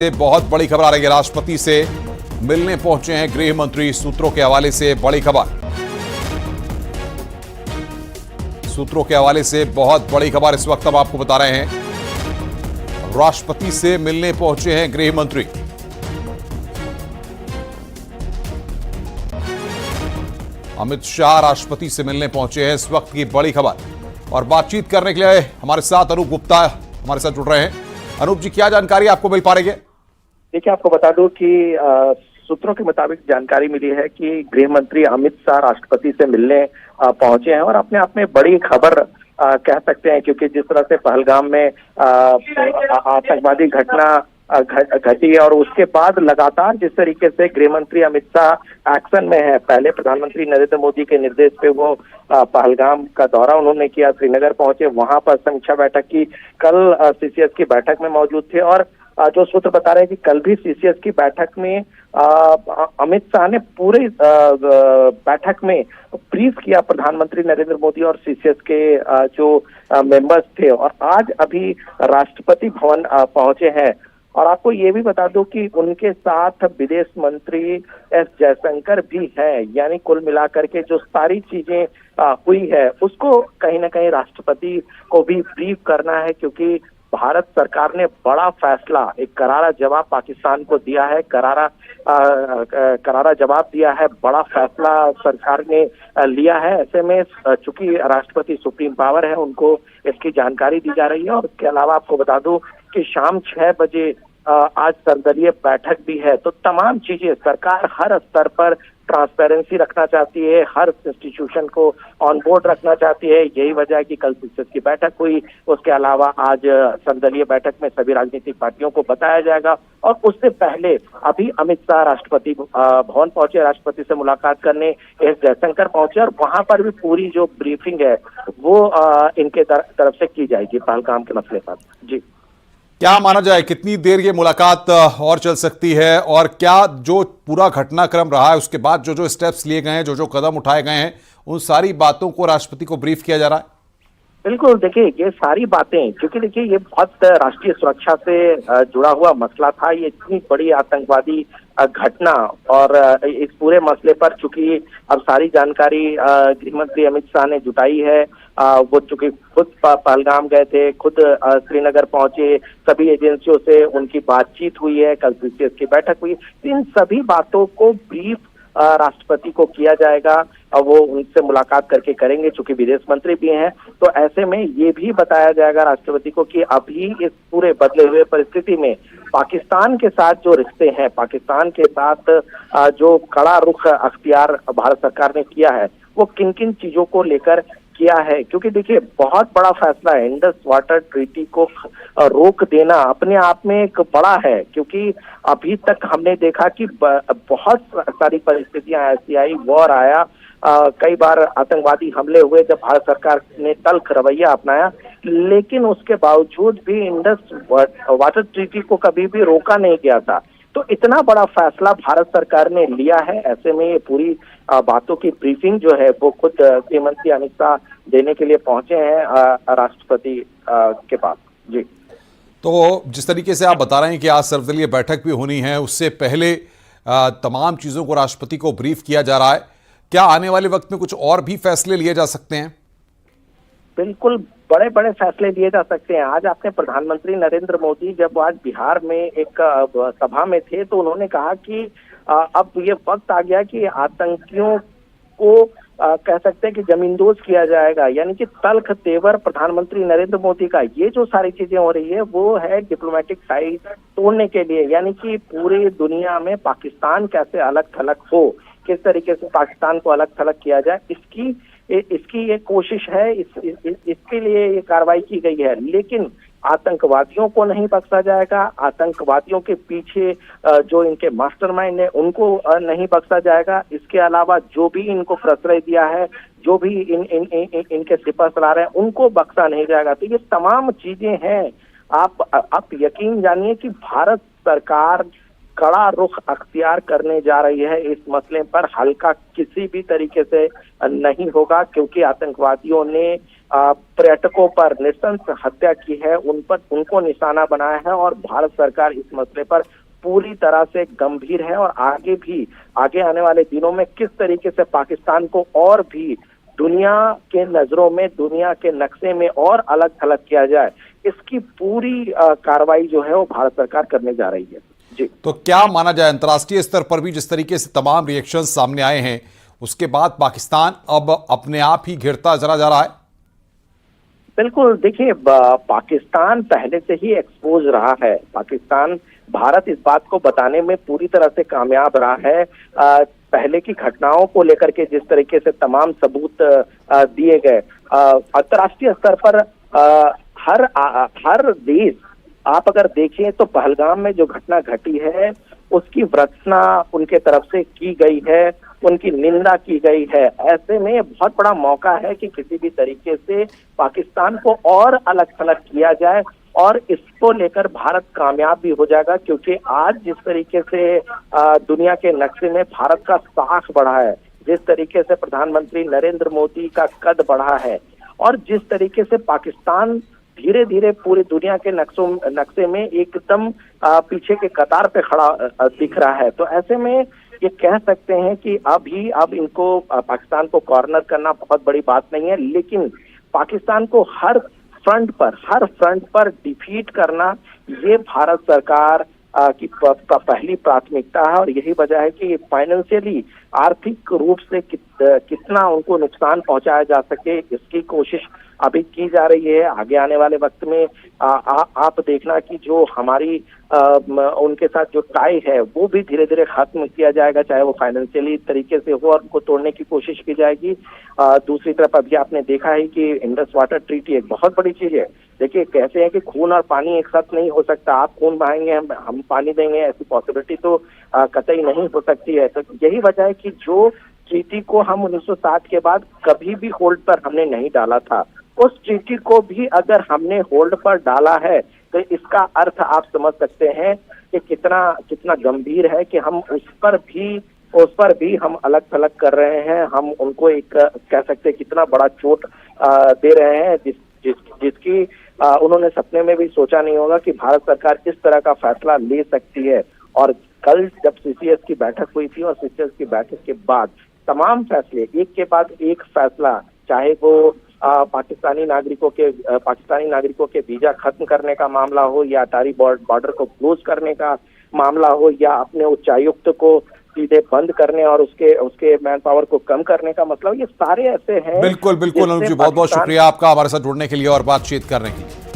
से बहुत बड़ी खबर आ रही है। राष्ट्रपति से मिलने पहुंचे हैं गृह मंत्री। सूत्रों के हवाले से बड़ी खबर। सूत्रों के हवाले से बहुत बड़ी खबर इस वक्त हम आपको बता रहे हैं। राष्ट्रपति से मिलने पहुंचे हैं गृह मंत्री। अमित शाह राष्ट्रपति से मिलने पहुंचे हैं, इस वक्त की बड़ी खबर। और बातचीत करने के लिए हमारे साथ अनूप गुप्ता हमारे साथ जुड़ रहे हैं। अनूप जी, क्या जानकारी आपको मिल पा रही है? देखिए, आपको बता दूं कि सूत्रों के मुताबिक जानकारी मिली है कि गृह मंत्री अमित शाह राष्ट्रपति से मिलने पहुंचे हैं और अपने आप में बड़ी खबर कह सकते हैं, क्योंकि जिस तरह से पहलगाम में आतंकवादी घटना घटी है और उसके बाद लगातार जिस तरीके से गृह मंत्री अमित शाह एक्शन में है। पहले प्रधानमंत्री नरेंद्र मोदी के निर्देश पे वो पहलगाम का दौरा उन्होंने किया, श्रीनगर पहुंचे, वहां पर समीक्षा बैठक की। कल सीसीएस की बैठक में मौजूद थे और जो सूत्र बता रहे हैं कि कल भी सीसीएस की बैठक में अमित शाह ने पूरे बैठक में ब्रीफ किया प्रधानमंत्री नरेंद्र मोदी और सीसीएस के जो मेंबर्स थे। और आज अभी राष्ट्रपति भवन पहुंचे हैं। और आपको ये भी बता दूं कि उनके साथ विदेश मंत्री एस जयशंकर भी हैं। यानी कुल मिलाकर के जो सारी चीजें हुई है उसको कहीं ना कहीं राष्ट्रपति को भी ब्रीफ करना है, क्योंकि भारत सरकार ने बड़ा फैसला, एक करारा जवाब पाकिस्तान को दिया है, करारा जवाब दिया है, बड़ा फैसला सरकार ने लिया है। ऐसे में चूंकि राष्ट्रपति सुप्रीम पावर है, उनको इसकी जानकारी दी जा रही है। और इसके अलावा आपको बता दूं कि शाम 6 बजे आज सर्वदलीय बैठक भी है। तो तमाम चीजें सरकार हर स्तर पर ट्रांसपेरेंसी रखना चाहती है, हर इंस्टीट्यूशन को ऑन बोर्ड रखना चाहती है। यही वजह है कि कल सीसीएस की बैठक हुई। उसके अलावा आज सर्वदलीय बैठक में सभी राजनीतिक पार्टियों को बताया जाएगा। और उससे पहले अभी अमित शाह राष्ट्रपति भवन पहुंचे, राष्ट्रपति से मुलाकात करने एस जयशंकर पहुंचे और वहां पर भी पूरी जो ब्रीफिंग है वो इनके तरफ से की जाएगी पहलगाम के मसले पर। जी, क्या माना जाए कितनी देर ये मुलाकात और चल सकती है, और क्या जो पूरा घटनाक्रम रहा है उसके बाद जो जो स्टेप्स लिए गए हैं, जो जो कदम उठाए गए हैं, उन सारी बातों को राष्ट्रपति को ब्रीफ किया जा रहा है? बिल्कुल, देखिए ये सारी बातें, क्योंकि देखिए ये बहुत राष्ट्रीय सुरक्षा से जुड़ा हुआ मसला था। ये इतनी बड़ी आतंकवादी घटना और इस पूरे मसले पर चूंकि अब सारी जानकारी गृह मंत्री अमित शाह ने जुटाई है। वो चूंकि खुद पहलगाम गए थे, खुद श्रीनगर पहुंचे, सभी एजेंसियों से उनकी बातचीत हुई है, कल सीसीएस की बैठक हुई। इन सभी बातों को ब्रीफ राष्ट्रपति को किया जाएगा और वो उनसे मुलाकात करके करेंगे, चूंकि विदेश मंत्री भी हैं। तो ऐसे में ये भी बताया जाएगा राष्ट्रपति को कि अभी इस पूरे बदले हुए परिस्थिति में पाकिस्तान के साथ जो रिश्ते हैं, पाकिस्तान के साथ जो कड़ा रुख अख्तियार भारत सरकार ने किया है, वो किन किन चीजों को लेकर किया है। क्योंकि देखिए बहुत बड़ा फैसला है। इंडस वाटर ट्रीटी को रोक देना अपने आप में एक बड़ा है, क्योंकि अभी तक हमने देखा कि बहुत सारी परिस्थितियां ऐसी आई, वॉर आया, कई बार आतंकवादी हमले हुए जब भारत सरकार ने तल्ख रवैया अपनाया, लेकिन उसके बावजूद भी इंडस वाटर ट्रीटी को कभी भी रोका नहीं गया था। तो इतना बड़ा फैसला भारत सरकार ने लिया है। ऐसे में ये पूरी बातों की ब्रीफिंग जो है वो खुद गृह मंत्री अमित शाह देने के लिए पहुंचे हैं राष्ट्रपति के पास। जी, तो जिस तरीके से आप बता रहे हैं कि आज सर्वदलीय बैठक भी होनी है, उससे पहले तमाम चीजों को राष्ट्रपति को ब्रीफ किया जा रहा है। क्या आने वाले वक्त में कुछ और भी फैसले लिए जा सकते हैं? बिल्कुल, बड़े बड़े फैसले लिए जा सकते हैं। आज आपने प्रधानमंत्री नरेंद्र मोदी जब आज बिहार में एक सभा में थे तो उन्होंने कहा कि अब ये वक्त आ गया कि आतंकियों को कह सकते हैं कि जमींदोज किया जाएगा। यानी कि तल्ख तेवर प्रधानमंत्री नरेंद्र मोदी का, ये जो सारी चीजें हो रही है वो है डिप्लोमेटिक टाई तोड़ने के लिए। यानी कि पूरी दुनिया में पाकिस्तान कैसे अलग थलग हो, किस तरीके से पाकिस्तान को अलग थलग किया जाए, इसकी ये कोशिश है। इसके लिए ये कार्रवाई की गई है। लेकिन आतंकवादियों को नहीं बख्शा जाएगा, आतंकवादियों के पीछे जो इनके मास्टरमाइंड है उनको नहीं बख्शा जाएगा। इसके अलावा जो भी इनको प्रश्रय दिया है, जो भी इनके सिपह सलार हैं, उनको बख्शा नहीं जाएगा। तो ये तमाम चीजें हैं। आप यकीन जानिए कि भारत सरकार कड़ा रुख अख्तियार करने जा रही है। इस मसले पर हल्का किसी भी तरीके से नहीं होगा, क्योंकि आतंकवादियों ने पर्यटकों पर नृशंस हत्या की है, उनको निशाना बनाया है और भारत सरकार इस मसले पर पूरी तरह से गंभीर है। और आगे आने वाले दिनों में किस तरीके से पाकिस्तान को और भी दुनिया के नजरों में, दुनिया के नक्शे में और अलग थलग किया जाए, इसकी पूरी कार्रवाई जो है वो भारत सरकार करने जा रही है। जी, तो क्या माना जाए अंतर्राष्ट्रीय स्तर पर भी जिस तरीके से तमाम रिएक्शन सामने आए हैं, उसके बाद पाकिस्तान अब अपने आप ही घिरता चला जा रहा है? बिल्कुल, देखिए पाकिस्तान पहले से ही एक्सपोज रहा है। भारत इस बात को बताने में पूरी तरह से कामयाब रहा है। पहले की घटनाओं को लेकर के जिस तरीके से तमाम सबूत दिए गए, अंतर्राष्ट्रीय स्तर पर हर देश आप अगर देखें तो पहलगाम में जो घटना घटी है उसकी भर्त्सना उनके तरफ से की गई है, उनकी निंदा की गई है। ऐसे में बहुत बड़ा मौका है कि किसी भी तरीके से पाकिस्तान को और अलग थलग किया जाए और इसको लेकर भारत कामयाब भी हो जाएगा, क्योंकि आज जिस तरीके से दुनिया के नक्शे में भारत का साख बढ़ा है, जिस तरीके से प्रधानमंत्री नरेंद्र मोदी का कद बढ़ा है और जिस तरीके से पाकिस्तान धीरे धीरे पूरी दुनिया के नक्शे में एकदम पीछे के कतार पे खड़ा दिख रहा है, तो ऐसे में ये कह सकते हैं कि अब इनको पाकिस्तान को कॉर्नर करना बहुत बड़ी बात नहीं है, लेकिन पाकिस्तान को हर फ्रंट पर डिफीट करना ये भारत सरकार की पहली प्राथमिकता है। और यही वजह है कि फाइनेंशियली, आर्थिक रूप से कितना उनको नुकसान पहुंचाया जा सके, इसकी कोशिश अभी की जा रही है। आगे आने वाले वक्त में आप देखना कि जो हमारी उनके साथ जो टाई है वो भी धीरे धीरे खत्म किया जाएगा, चाहे वो फाइनेंशियली तरीके से हो और उनको तोड़ने की कोशिश की जाएगी। दूसरी तरफ अभी आपने देखा है कि इंडस वाटर ट्रीटी एक बहुत बड़ी चीज है। देखिए, कहते हैं कि खून और पानी एक साथ नहीं हो सकता, आप खून बहाएंगे हम पानी देंगे, ऐसी पॉसिबिलिटी तो कतई नहीं हो सकती है। तो यही वजह है कि जो ट्रीटी को हम 1960 के बाद कभी भी होल्ड पर हमने नहीं डाला था, उस ट्रीटी को भी अगर हमने होल्ड पर डाला है तो इसका अर्थ आप समझ सकते हैं कि कितना गंभीर है कि हम उस पर भी हम अलग थलग कर रहे हैं। हम उनको एक कह सकते हैं कितना बड़ा चोट दे रहे हैं जिसकी उन्होंने सपने में भी सोचा नहीं होगा कि भारत सरकार इस तरह का फैसला ले सकती है। और कल जब सीसीएस की बैठक हुई थी और सीसीएस की बैठक के बाद तमाम फैसले एक के बाद एक फैसला, चाहे वो पाकिस्तानी नागरिकों के वीजा खत्म करने का मामला हो या अटारी बॉर्डर को क्लोज करने का मामला हो या अपने उच्चायुक्त को सीधे बंद करने और उसके मैन पावर को कम करने का, मतलब ये सारे ऐसे हैं। बिल्कुल अनुज जी, बहुत बहुत शुक्रिया आपका हमारे साथ जुड़ने के लिए और बातचीत करने के लिए।